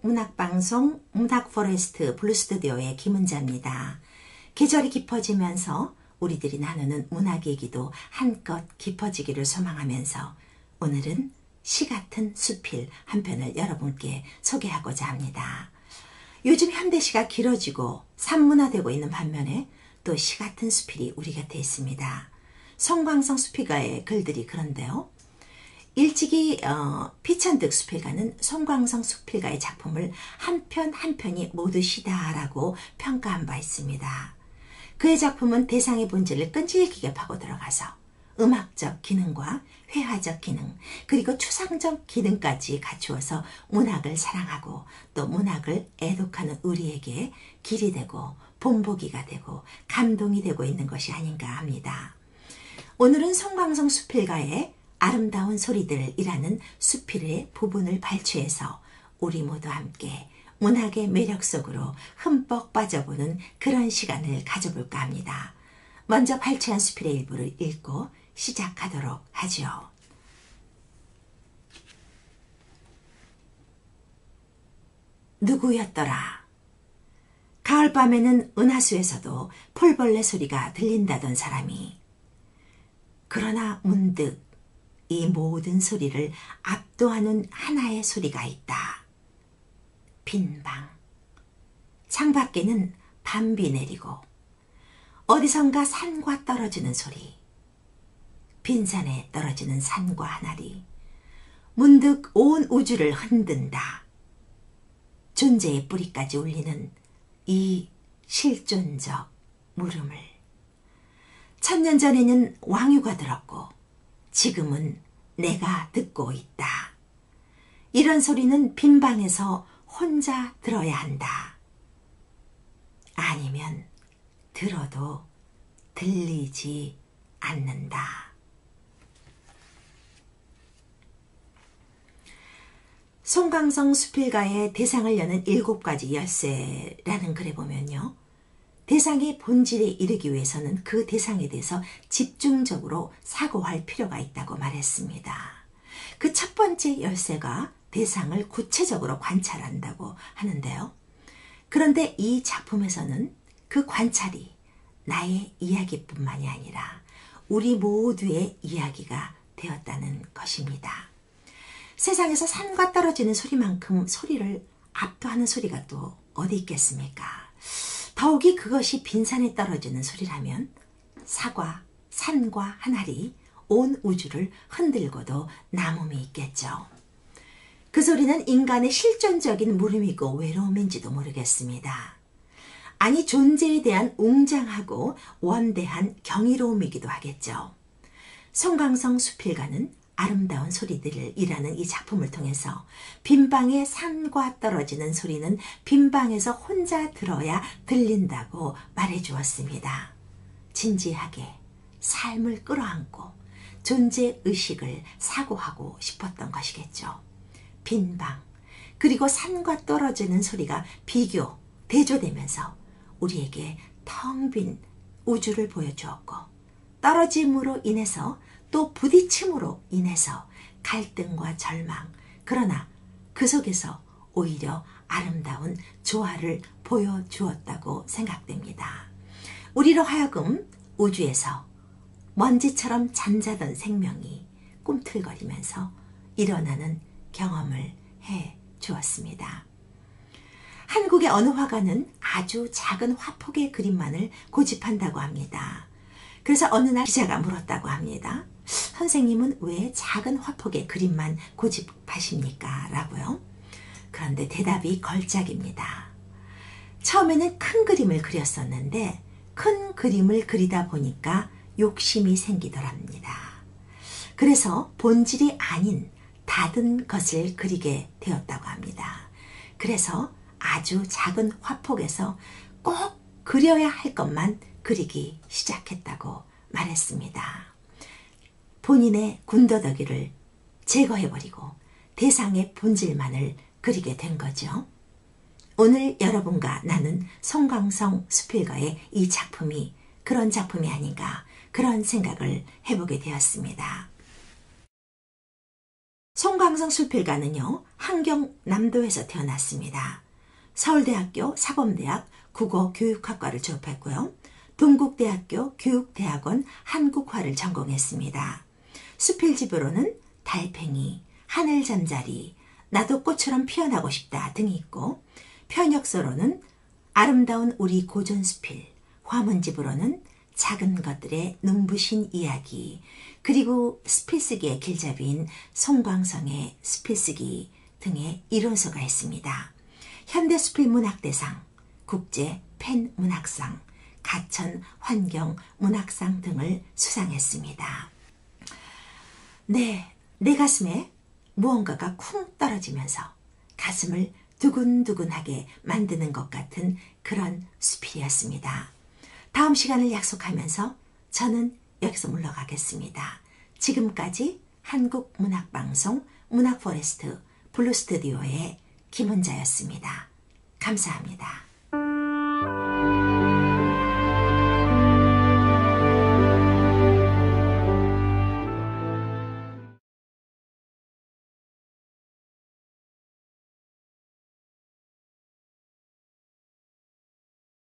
문학방송 문학포레스트 블루스튜디오의 김은자입니다. 계절이 깊어지면서 우리들이 나누는 문학 얘기도 한껏 깊어지기를 소망하면서 오늘은 시 같은 수필 한 편을 여러분께 소개하고자 합니다. 요즘 현대시가 길어지고 산문화되고 있는 반면에 또 시 같은 수필이 우리 곁에 있습니다. 송광성 수필가의 글들이 그런데요. 일찍이 피천득 수필가는 송광성 수필가의 작품을 한 편 한 편이 모두 시다라고 평가한 바 있습니다. 그의 작품은 대상의 본질을 끈질기게 파고 들어가서 음악적 기능과 회화적 기능 그리고 추상적 기능까지 갖추어서 문학을 사랑하고 또 문학을 애독하는 우리에게 길이 되고 본보기가 되고 감동이 되고 있는 것이 아닌가 합니다. 오늘은 송광성 수필가의 아름다운 소리들이라는 수필의 부분을 발췌해서 우리 모두 함께 문학의 매력 속으로 흠뻑 빠져보는 그런 시간을 가져볼까 합니다. 먼저 발췌한 수필의 일부를 읽고 시작하도록 하죠. 누구였더라. 가을밤에는 은하수에서도 풀벌레 소리가 들린다던 사람이 그러나 문득 이 모든 소리를 압도하는 하나의 소리가 있다. 빈방. 창밖에는 밤비 내리고 어디선가 산과 떨어지는 소리. 빈산에 떨어지는 산과 하늘이 문득 온 우주를 흔든다. 존재의 뿌리까지 울리는 이 실존적 물음을. 1000년 전에는 왕유가 들었고 지금은 내가 듣고 있다. 이런 소리는 빈방에서 혼자 들어야 한다. 아니면 들어도 들리지 않는다. 송광성 수필가의 대상을 여는 7가지 열쇠라는 글에 보면요. 대상의 본질에 이르기 위해서는 그 대상에 대해서 집중적으로 사고할 필요가 있다고 말했습니다. 그 첫 번째 열쇠가 대상을 구체적으로 관찰한다고 하는데요. 그런데 이 작품에서는 그 관찰이 나의 이야기뿐만이 아니라 우리 모두의 이야기가 되었다는 것입니다. 세상에서 산과 떨어지는 소리만큼 소리를 압도하는 소리가 또 어디 있겠습니까? 더욱이 그것이 빈산에 떨어지는 소리라면 산과 하늘이 온 우주를 흔들고도 남음이 있겠죠. 그 소리는 인간의 실존적인 물음이고 외로움인지도 모르겠습니다. 아니 존재에 대한 웅장하고 원대한 경이로움이기도 하겠죠. 송광성 수필가는 아름다운 소리들이라는 이 작품을 통해서 빈방의 산과 떨어지는 소리는 빈방에서 혼자 들어야 들린다고 말해주었습니다. 진지하게 삶을 끌어안고 존재의식을 사고하고 싶었던 것이겠죠. 빈방 그리고 산과 떨어지는 소리가 대조되면서 우리에게 텅 빈 우주를 보여주었고 떨어짐으로 인해서 또 부딪힘으로 인해서 갈등과 절망 그러나 그 속에서 오히려 아름다운 조화를 보여주었다고 생각됩니다. 우리로 하여금 우주에서 먼지처럼 잠자던 생명이 꿈틀거리면서 일어나는 경험을 해 주었습니다. 한국의 어느 화가는 아주 작은 화폭의 그림만을 고집한다고 합니다. 그래서 어느 날 기자가 물었다고 합니다. 선생님은 왜 작은 화폭의 그림만 고집하십니까? 라고요. 그런데 대답이 걸작입니다. 처음에는 큰 그림을 그렸었는데 큰 그림을 그리다 보니까 욕심이 생기더랍니다. 그래서 본질이 아닌 닫은 것을 그리게 되었다고 합니다. 그래서 아주 작은 화폭에서 꼭 그려야 할 것만 그리기 시작했다고 말했습니다. 본인의 군더더기를 제거해버리고 대상의 본질만을 그리게 된 거죠. 오늘 여러분과 나는 송광성 수필가의 이 작품이 그런 작품이 아닌가 그런 생각을 해보게 되었습니다. 송광성 수필가는요, 한경남도에서 태어났습니다. 서울대학교 사범대학 국어교육학과를 졸업했고요. 동국대학교 교육대학원 한국화를 전공했습니다. 수필집으로는 달팽이, 하늘잠자리, 나도 꽃처럼 피어나고 싶다 등이 있고, 편역서로는 아름다운 우리 고전수필, 화문집으로는 작은 것들의 눈부신 이야기, 그리고 수필쓰기의 길잡이인 송광성의 수필쓰기 등의 이론서가 있습니다. 현대수필문학대상, 국제팬문학상, 가천 환경문학상 등을 수상했습니다. 네, 내 가슴에 무언가가 쿵 떨어지면서 가슴을 두근두근하게 만드는 것 같은 그런 수필이었습니다. 다음 시간을 약속하면서 저는 여기서 물러가겠습니다. 지금까지 한국문학방송 문학포레스트 블루스튜디오의 김은자였습니다. 감사합니다.